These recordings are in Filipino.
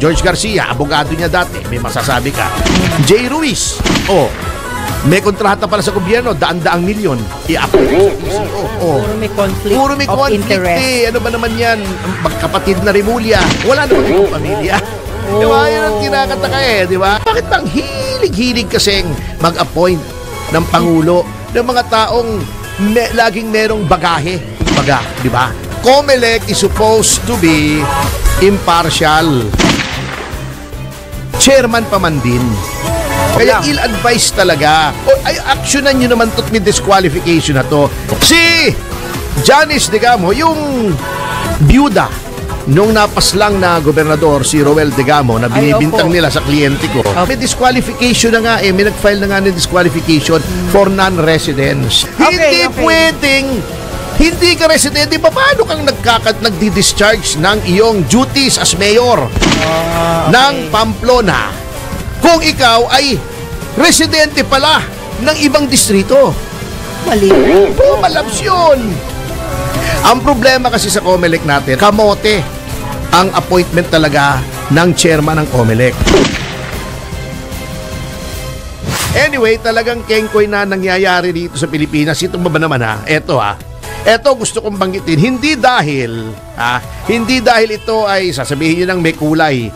George Garcia, abogado niya dati, may masasabi ka. Jay Ruiz, may kontrata pala sa gobyerno, daan-daang milyon. I-appoint. Puro may conflict, Puro may of conflict interest. Ano ba naman yan? Magkapatid na Rimulya. Wala naman yung pamilya. Di ba? Yan ang kinakataka di ba? Bakit bang hilig-hilig kasing mag-appoint ng Pangulo ng mga taong laging merong bagahe? Di ba? COMELEC is supposed to be impartial. Chairman pa man din. Kaya ill-advise talaga. Ay, actionan nyo naman to't may disqualification na to. Si Janice Digamo, yung byuda nung napaslang na gobernador, si Roel Digamo, na binibintang nila sa kliyente ko, may disqualification na nga may nag-file na nga ng disqualification for non-residents. Hindi pwedeng hindi ka residente, paano kang nagdi-discharge ng iyong duties as mayor ng Pamplona kung ikaw ay residente pala ng ibang distrito? Mali. Malabs yun. Ang problema kasi sa COMELEC natin, kamote ang appointment talaga ng chairman ng COMELEC. Anyway, talagang kengkoy na nangyayari dito sa Pilipinas. Ito ba naman Eto gusto kong banggitin, hindi dahil ito ay sasabihin nyo ng may kulay.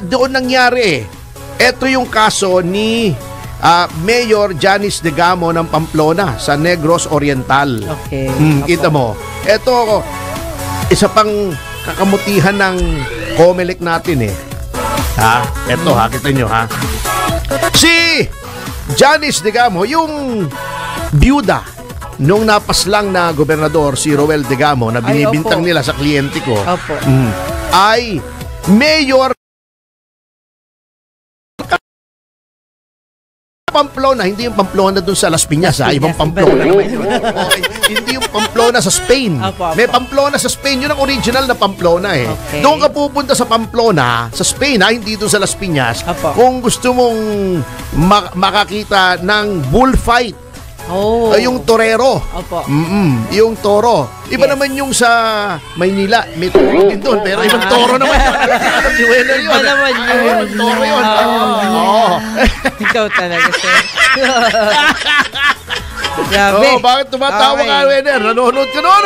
Doon nangyari. Eto yung kaso ni Mayor Janice Digamo ng Pamplona sa Negros Oriental. Okay. Kita mo. Eto, isa pang kakamutihan ng COMELEC natin Eto kita nyo Si Janice Digamo, yung byuda nung napaslang na gobernador, si Roel Digamo, na binibintang nila sa kliyente ko, ay mayor Pamplona, hindi yung Pamplona dun sa Las Piñas, ibang Pamplona naman yun. Hindi yung Pamplona sa Spain. May Pamplona sa Spain, yun ang original na Pamplona Doon ka pupunta sa Pamplona, sa Spain hindi dun sa Las Piñas, kung gusto mong makakita ng bullfight. Yung torero. Yung toro. Iba naman yung sa Maynila. May toro din doon. Pero ibang toro naman yun. Iba naman yun. Toro yun. Ikaw talaga, sir. Grabe. Bakit tumatawa ka, Wenner? Nanonood ka noon,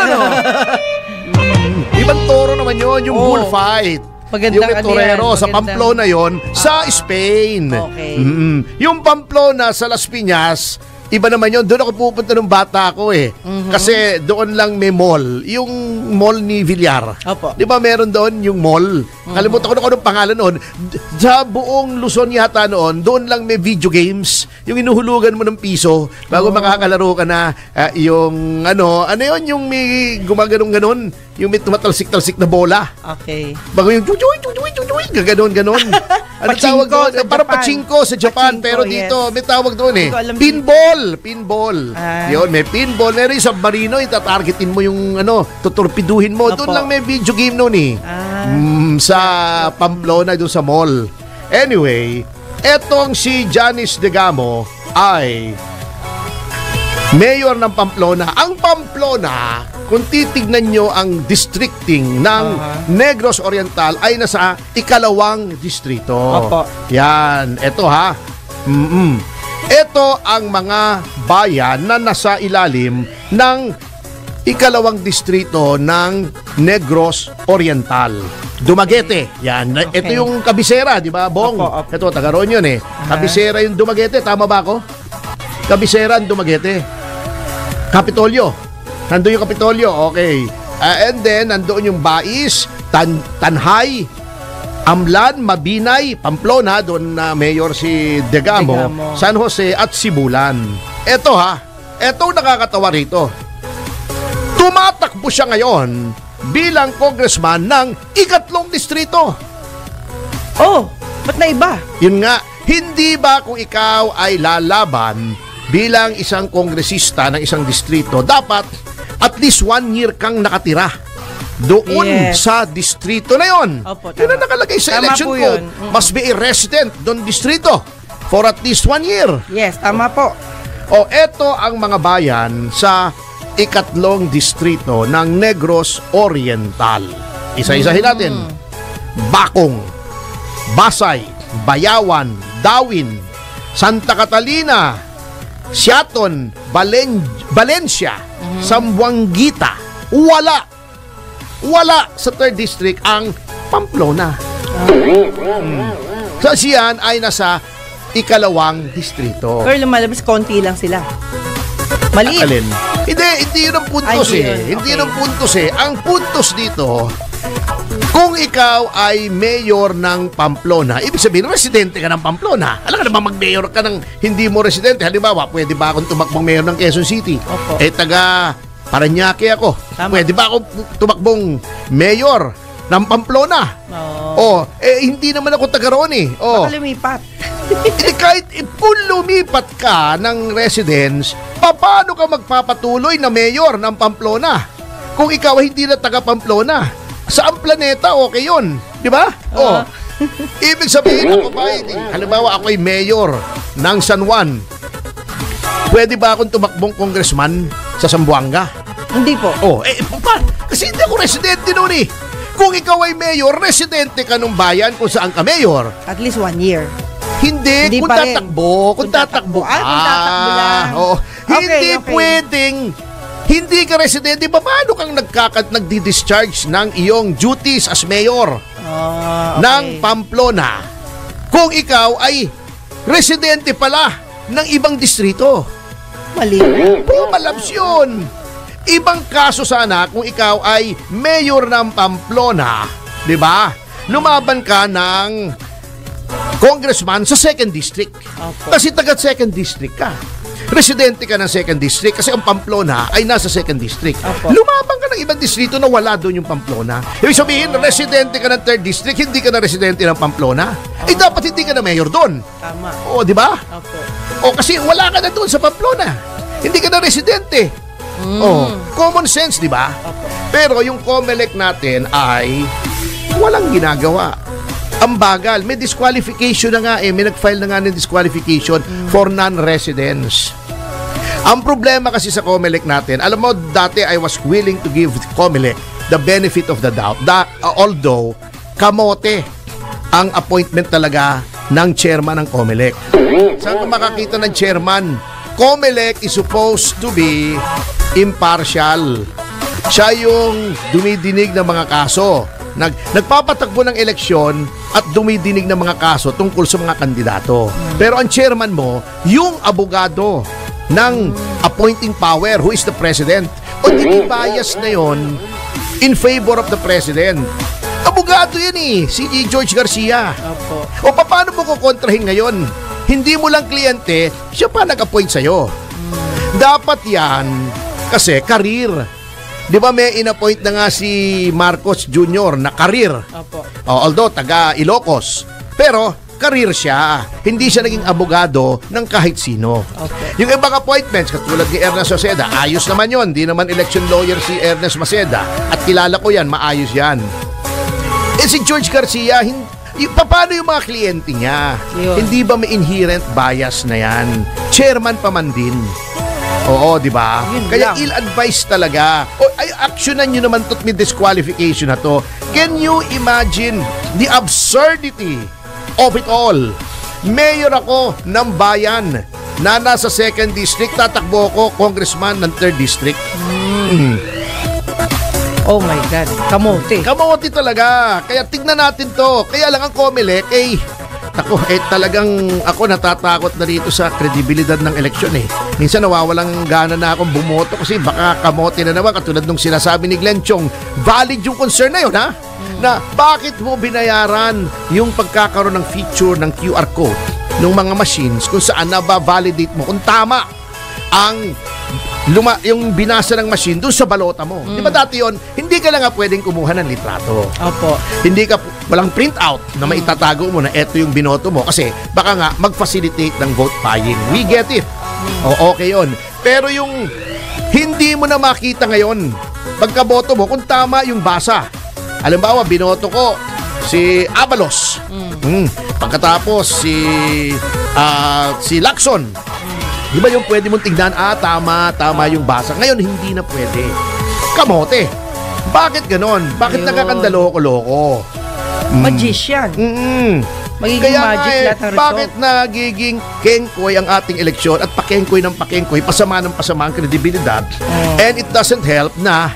Ibang toro naman yun. Yung bullfight. Yung torero sa Pamplona yun, sa Spain. Yung Pamplona sa Las Piñas, iba naman yun. Doon ako pupunta nung bata ako Kasi doon lang may mall. Yung mall ni Villar. Di ba meron doon yung mall? Kalimutan ko na anong pangalan noon. Sa buong Luzon yata noon, doon lang may video games. Yung inuhulugan mo ng piso bago makakalaro ka na yung ano yun, yung may gumaganong-ganon. Yung may tumatalsik-talsik na bola. Bago yung gaganon-ganon. Ano tawag doon? Parang pachinko sa Japan. Pero dito, may tawag doon Pinball. Yun, may pinball. Meron yung submarino, itatargetin mo yung tuturpiduhin mo. Doon lang may video game noon sa Pamplona, doon sa mall. Anyway, etong si Janice Digamo ay mayor ng Pamplona. Ang Pamplona, kung titignan nyo ang districting ng Negros Oriental, ay nasa ikalawang distrito. Yan, eto Ito ang mga bayan na nasa ilalim ng ikalawang distrito ng Negros Oriental. Dumaguete. Yan. Ito yung kabisera, di ba, Bong? Ito, taga roon yun Kabisera yung Dumaguete. Tama ba ako? Kabisera ang Dumaguete. Kapitolyo. Nandun yung Kapitolyo. Okay. And then, nandun yung Bais, Tanhay, Amlan, Mabinay, Pamplona, doon na mayor si Digamo, San Jose at Sibulan. Eto etong nakakatawa rito. Tumatakbo siya ngayon bilang congressman ng ikatlong distrito. Ba't na iba? Yun nga, hindi ba kung ikaw ay lalaban bilang isang kongresista ng isang distrito, dapat at least 1 year kang nakatira doon sa distrito na yon. Yun ang nakalagay sa election code. Must be a resident doon distrito for at least 1 year. Yes, tama po. Eto ang mga bayan sa ikatlong distrito ng Negros Oriental. Isa-isahin natin. Bakong, Basay, Bayawan, Dawin, Santa Catalina, Siaton, Valencia, Zamboanguita. Wala sa 3rd District ang Pamplona. So siyan ay nasa ikalawang distrito. Pero lumalabas, konti lang sila. Maliit. Alin? Hindi yun ang puntos Ay, eh. yun. Hindi Okay. yun ang puntos eh. Ang puntos dito, kung ikaw ay mayor ng Pamplona, ibig sabihin, residente ka ng Pamplona. Alam ka na ba mag-mayor ka ng hindi mo residente? Halimbawa, pwede ba akong tumakbong mayor ng Quezon City? Opo. Taga Parañaque ako. Tama. Pwede ba akong tumakbong mayor ng Pamplona? Oo. Hindi naman ako taga roon eh. Baka lumipat. Kahit kung lumipat ka ng residence, paano ka magpapatuloy na mayor ng Pamplona? Kung ikaw ay hindi na taga Pamplona, saang planeta okay yun? Di ba? Ibig sabihin ako ba, halimbawa ako ay mayor ng San Juan, pwede ba akong tumakbong congressman sa Zamboanga? Hindi po. Kasi hindi ako residente noon eh. Kung ikaw ay mayor, residente ka ng bayan kung saan ka mayor. At least 1 year. Hindi, kung pa rin. tatakbo. Kung tatakbo ka. Kung tatakbo lang. Hindi Okay. pwedeng, hindi ka residente. Paano kang nagdi-discharge ng iyong duties as mayor ng Pamplona kung ikaw ay residente pala ng ibang distrito? Mali. Pumalabs yun. Ibang kaso sana kung ikaw ay mayor ng Pamplona, di ba? Lumaban ka ng congressman sa 2nd District. Opo. Kasi taga 2nd District ka. Residente ka ng 2nd District kasi ang Pamplona ay nasa 2nd District. Opo. Lumaban ka ng ibang distrito na wala doon yung Pamplona. Ibig sabihin, residente ka ng 3rd District, hindi ka na residente ng Pamplona. Dapat hindi ka na mayor doon. Tama. Di ba? Opo. Kasi wala ka na doon sa Pamplona. Hindi ka na residente. Common sense, di ba? Opo. Pero yung COMELEC natin ay walang ginagawa. Ang bagal. May disqualification na nga eh. May nag-file na nga ng disqualification for non-residents. Ang problema kasi sa COMELEC natin, alam mo, dati I was willing to give COMELEC the benefit of the doubt. Although, kamote ang appointment talaga ng chairman ng COMELEC. Saan ka makakita ng chairman? COMELEC is supposed to be impartial. Siya yung dumidinig ng mga kaso. Nagpapatakbo ng eleksyon at dumidinig ng mga kaso tungkol sa mga kandidato. Pero ang chairman mo, yung abogado ng appointing power, who is the president. O di bias na yon in favor of the president. Abogado yan eh, si George Garcia. Opo. O paano mo kukontrahin ngayon? Hindi mo lang kliyente, siya pa nag-appoint sa'yo. Dapat yan, kasi karir. Di ba may in-appoint na nga si Marcos Jr. na karir? Opo. Although taga Ilocos. Pero karir siya. Hindi siya naging abogado ng kahit sino. Okay. Yung ibang appointments, katulad ni Ernest Maceda, ayos naman yon. Di naman election lawyer si Ernest Maceda. At kilala ko yan, maayos yan. Si George Garcia, paano yung mga kliyente niya? Yun. Hindi ba may inherent bias na yan? Chairman pa man din. Oo, di ba? Kaya ill-advised talaga. Ay, actionan nyo naman to't may disqualification na to. Can you imagine the absurdity of it all? Mayor ako ng bayan na nasa 2nd District, tatakbo ko congressman ng 3rd District. Oh my God. Kamote. Kamote talaga. Kaya tignan natin to. Kaya lang ang COMELEC, talagang ako natatakot na rito sa kredibilidad ng eleksyon eh. Minsan nawawalang gana na akong bumoto kasi baka kamote na naman katulad nung sinasabi ni Glenn Chong. Valid yung concern na yun ha? Na bakit mo binayaran yung pagkakaroon ng feature ng QR code ng mga machines kung saan na-validate mo kung tama ang yung binasa ng machine doon sa balota mo. Di ba dati yun, hindi ka lang pwedeng kumuha ng litrato. Opo. Hindi ka, walang printout na maitatago mo na eto yung binoto mo kasi baka nga mag-facilitate ng vote buying. We get it. O okay yun. Pero yung hindi mo na makita ngayon pagkaboto mo kung tama yung basa. Halimbawa, binoto ko si Abalos. Pagkatapos si Lacson. Di ba yung pwede mong tignan, tama yung basa. Ngayon, hindi na pwede. Kamote. Bakit ganon? Bakit nakakandaloko-loko? Magician. Magiging Kaya magic lahat ng result. bakit nagiging kengkoy ang ating eleksyon at pakengkoy ng pakengkoy, pasama ng pasama ang kredibilidad, and it doesn't help na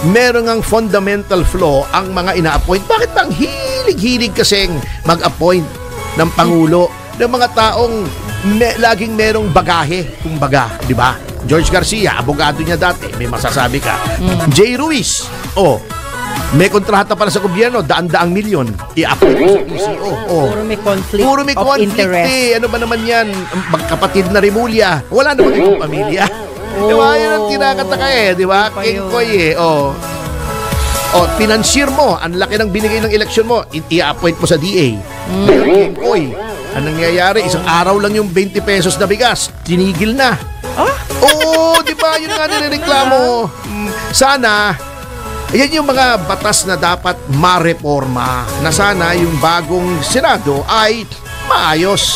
meron ngang fundamental flaw ang mga ina-appoint. Bakit bang hilig-hilig kasing mag-appoint ng Pangulo ng mga taong laging merong bagahe, kumbaga, di ba? George Garcia, abogado niya dati, may masasabi ka. Jay Ruiz, may kontrata pala sa gobyerno, daan-daang milyon. I-appoint mo sa PCO. Puro may conflict Puro may of conflict interest. Ano ba naman yan? Magkapatid na Rimulya. Wala naman ibang pamilya. Diba? Yan ang tinakataka di ba? Kengkoy financier mo. Ang laki ng binigay ng eleksyon mo. I-appoint mo sa DA. Kengkoy. Ang nangyayari, isang araw lang yung 20 pesos na bigas. Tinigil na. Di ba? Yun nga nireklamo. Sana yan yung mga batas na dapat mareforma na sana yung bagong Senado ay maayos.